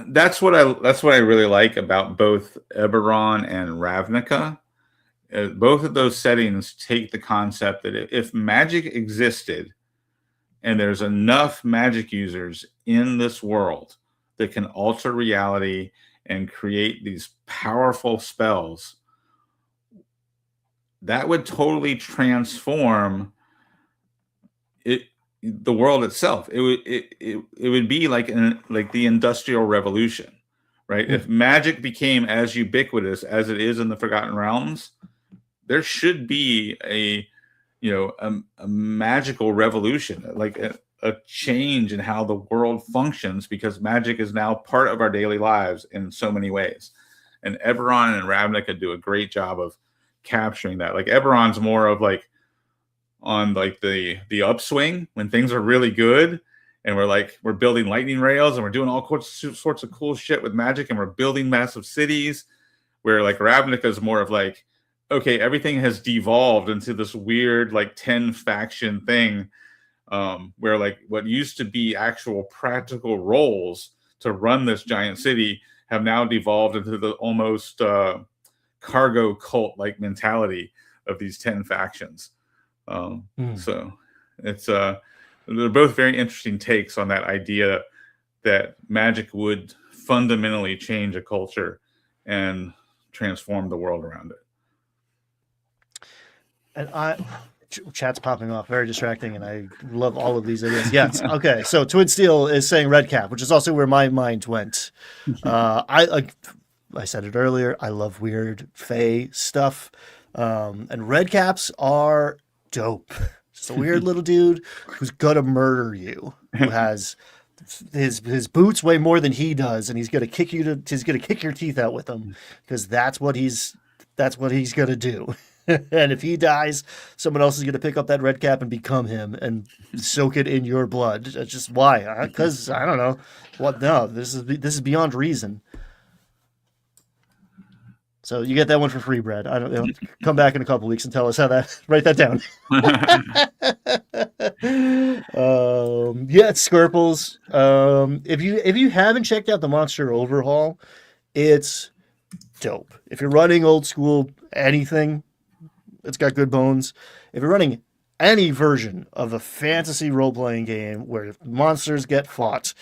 that's what I really like about both Eberron and Ravnica. Both of those settings take the concept that if magic existed and there's enough magic users in this world that can alter reality and create these powerful spells, that would totally transform the world itself. It would be like the Industrial Revolution, right? If magic became as ubiquitous as it is in the Forgotten Realms, there should be a magical revolution, like a change in how the world functions, because magic is now part of our daily lives in so many ways. And Eberron and Ravnica do a great job of capturing that. Like Eberron's more of like on like the upswing when things are really good, and we're building lightning rails and we're doing all sorts of cool shit with magic, and we're building massive cities, where like Ravnica is more of like, okay, everything has devolved into this weird like 10 faction thing, where like what used to be actual practical roles to run this giant city have now devolved into the almost cargo cult like mentality of these 10 factions. So it's they're both very interesting takes on that idea that magic would fundamentally change a culture and transform the world around it. And chat's popping off, very distracting, and I love all of these ideas. Yes. Okay. So Twin Steel is saying red cap, which is also where my mind went. I said it earlier. I love weird fae stuff, and red caps are dope. Just a weird little dude who's gonna murder you, who has his boots weigh more than he does, and he's gonna kick your teeth out with them, because that's what he's gonna do. And if he dies, someone else is going to pick up that red cap and become him and soak it in your blood. That's just why. Because I don't know what. No, this is beyond reason. So you get that one for free, Brad. I don't know. Come back in a couple weeks and tell us how that. Write that down. Yeah, it's Skirples. If you haven't checked out the Monster Overhaul, it's dope. If you're running old school anything, it's got good bones. If you're running any version of a fantasy role-playing game where monsters get fought,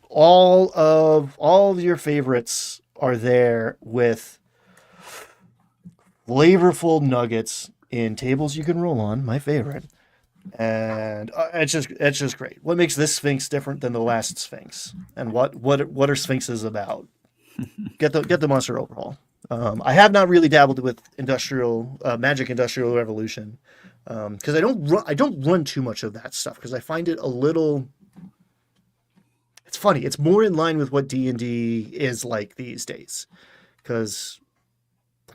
all of your favorites are there with flavorful nuggets in tables you can roll on, my favorite. And it's just great. What makes this Sphinx different than the last Sphinx? And what are Sphinxes about? Get the Monster Overhaul. I have not really dabbled with Magic Industrial Revolution, because I don't run too much of that stuff, because I find it a little. It's funny. It's more in line with what D&D is like these days, because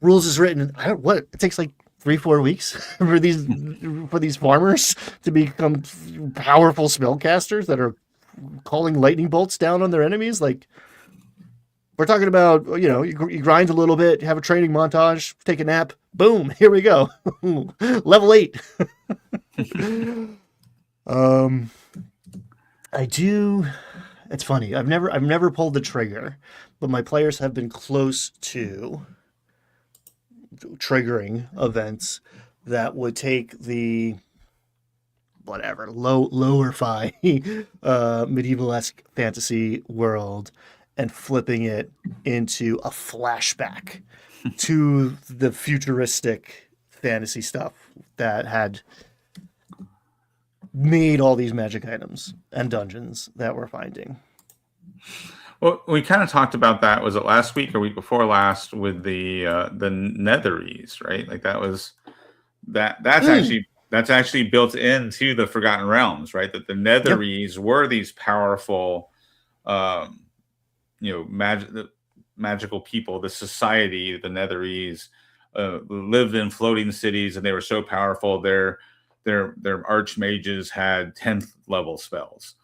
rules is written. It takes like 3-4 weeks for these farmers to become powerful spellcasters that are calling lightning bolts down on their enemies. Like, we're talking about, you grind a little bit, have a training montage, take a nap, boom, here we go. Level 8. It's funny. I've never pulled the trigger, but my players have been close to triggering events that would take the lower-fi medieval-esque fantasy world and flipping it into a flashback to the futuristic fantasy stuff that had made all these magic items and dungeons that we're finding. Well, we kind of talked about that. Was it last week or week before last with the Netherese, right? Like that's actually built into the Forgotten Realms, right? That the Netherese were these powerful magical people. The society, the Netherese, lived in floating cities, and they were so powerful. Their archmages had 10th level spells,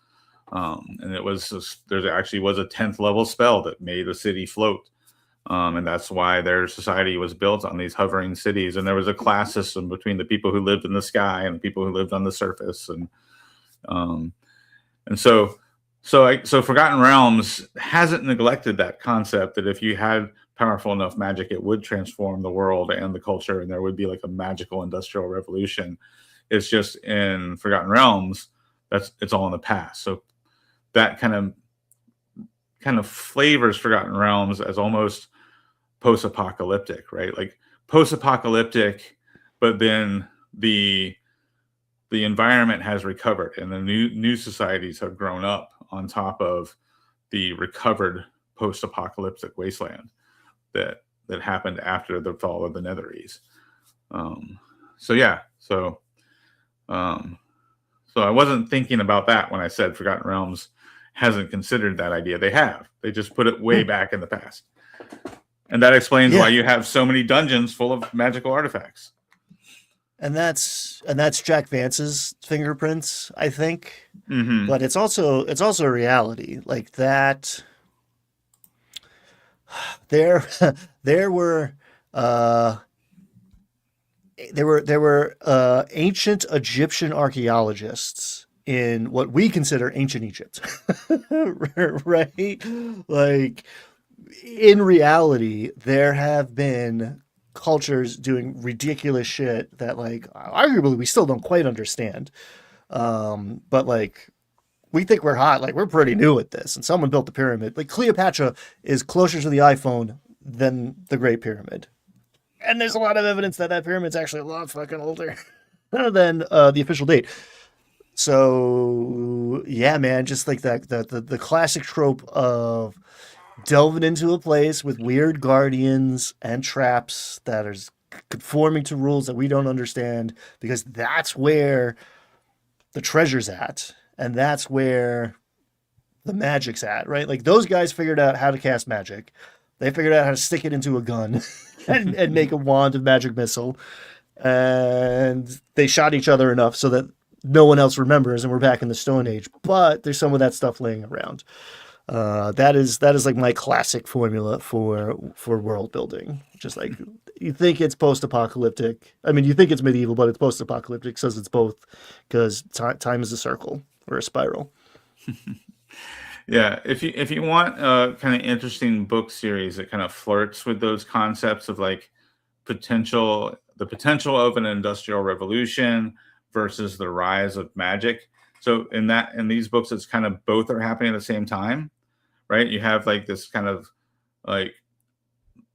and there actually was a 10th level spell that made a city float, and that's why their society was built on these hovering cities. And there was a class system between the people who lived in the sky and the people who lived on the surface, and so Forgotten Realms hasn't neglected that concept that if you had powerful enough magic, it would transform the world and the culture, and there would be like a magical industrial revolution. It's just in Forgotten Realms, it's all in the past. So that kind of flavors Forgotten Realms as almost post-apocalyptic, right? Like post-apocalyptic, but then the environment has recovered, and the new societies have grown up on top of the recovered post-apocalyptic wasteland that happened after the fall of the Netherese. So I wasn't thinking about that when I said Forgotten Realms hasn't considered that idea. They have. They just put it way back in the past. And that explains why you have so many dungeons full of magical artifacts. And that's Jack Vance's fingerprints, I think. Mm-hmm. But it's also a reality. Like that there were ancient Egyptian archaeologists in what we consider ancient Egypt, right? Like, in reality, there have been cultures doing ridiculous shit that like arguably we still don't quite understand. But like we think we're hot, like we're pretty new at this. And someone built the pyramid. Like Cleopatra is closer to the iPhone than the Great Pyramid. And there's a lot of evidence that that pyramid's actually a lot fucking older than the official date. So yeah, man, just like that the classic trope of delving into a place with weird guardians and traps that are conforming to rules that we don't understand because that's where the treasure's at and that's where the magic's at, right? Like those guys figured out how to cast magic. They figured out how to stick it into a gun and make a wand of magic missile. And they shot each other enough so that no one else remembers and we're back in the Stone Age. But there's some of that stuff laying around. That is like my classic formula for world building. Just like you think it's post-apocalyptic. I mean, you think it's medieval, but it's post-apocalyptic says it's both because time is a circle or a spiral. Yeah, if you want a kind of interesting book series that kind of flirts with those concepts of like the potential of an industrial revolution versus the rise of magic. So in these books, it's kind of both are happening at the same time, right? You have like this kind of like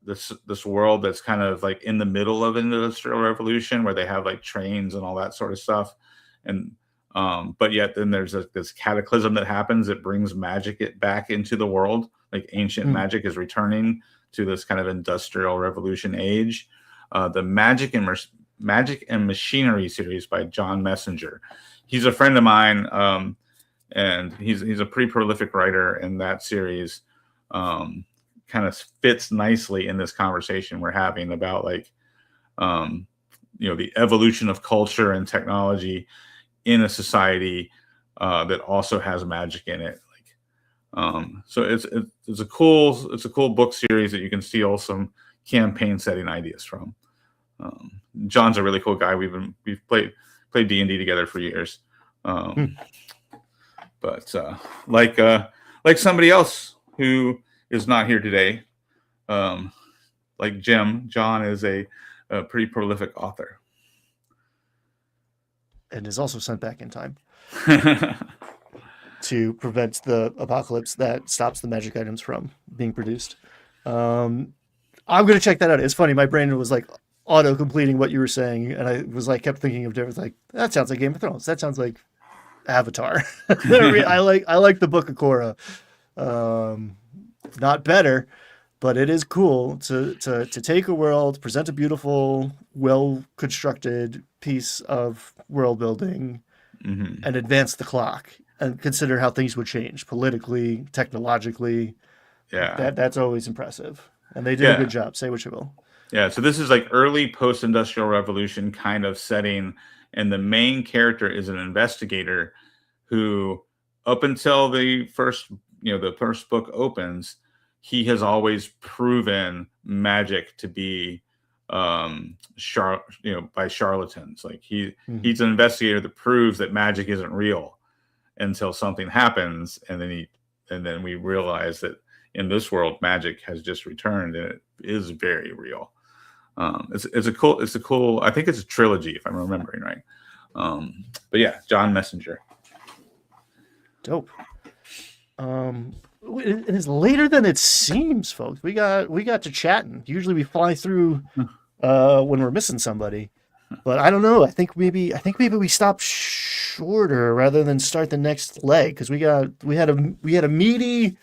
this world that's kind of like in the middle of an industrial revolution where they have like trains and all that sort of stuff, and but yet then there's this cataclysm that happens that brings magic back into the world. Like ancient magic is returning to this kind of industrial revolution age. The Magic and Machinery series by John Messenger. He's a friend of mine, and he's a pretty prolific writer, and that series kind of fits nicely in this conversation we're having about like the evolution of culture and technology in a society that also has magic in it. So it's a cool book series that you can steal some campaign setting ideas from. John's a really cool guy. We've played D&D together for years. But like somebody else who is not here today, like Jim, John is a pretty prolific author. And is also sent back in time to prevent the apocalypse that stops the magic items from being produced. I'm going to check that out. It's funny. My brain was like auto completing what you were saying. And I was like, kept thinking of different, like, that sounds like Game of Thrones. That sounds like Avatar. I like the Book of Korra. Not better, but it is cool to take a world, present a beautiful, well-constructed piece of world building, and advance the clock and consider how things would change politically, technologically. Yeah, that's always impressive, and they did a good job. Say what you will. Yeah, so this is like early post-industrial revolution kind of setting, and the main character is an investigator who, up until the first book opens, he has always proven magic to be by charlatans. Like he's an investigator that proves that magic isn't real until something happens, and then we realize that in this world magic has just returned and it is very real. It's a cool I think it's a trilogy if I'm remembering right. But yeah, John Messenger. Dope. It is later than it seems, folks. We got to chatting. Usually we fly through when we're missing somebody, but I don't know. I think maybe we stop shorter rather than start the next leg because we had a meaty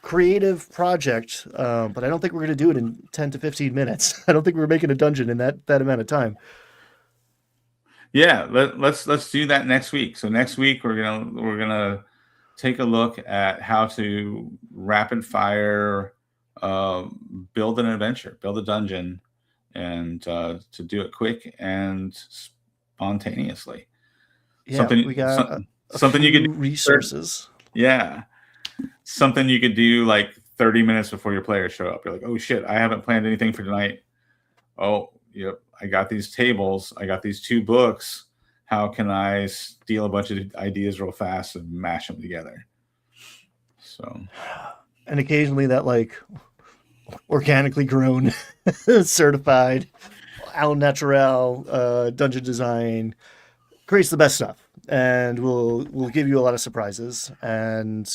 creative project, but I don't think we're going to do it in 10 to 15 minutes. I don't think we're making a dungeon in that amount of time. Yeah, let's do that next week. So next week we're gonna take a look at how to rapid fire build an adventure, build a dungeon, and to do it quick and spontaneously. Yeah, we got something you could do resources. Yeah, something you could do like 30 minutes before your players show up. You're like, oh shit, I haven't planned anything for tonight. Oh, yep, I got these tables. I got these 2 books. How can I steal a bunch of ideas real fast and mash them together? So, and occasionally that like organically grown, certified, au naturel dungeon design. Creates the best stuff, and will give you a lot of surprises and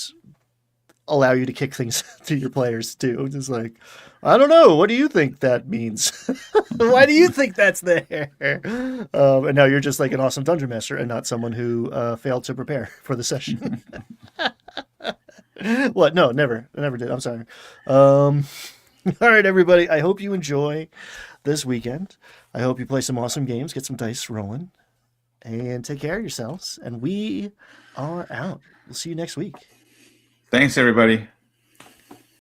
allow you to kick things to your players too. Just like, I don't know, what do you think that means? Why do you think that's there? And now you're just like an awesome dungeon master and not someone who failed to prepare for the session. What? No, never. I never did. I'm sorry. All right, everybody. I hope you enjoy this weekend. I hope you play some awesome games, get some dice rolling, and take care of yourselves. And we are out. We'll see you next week. Thanks, everybody.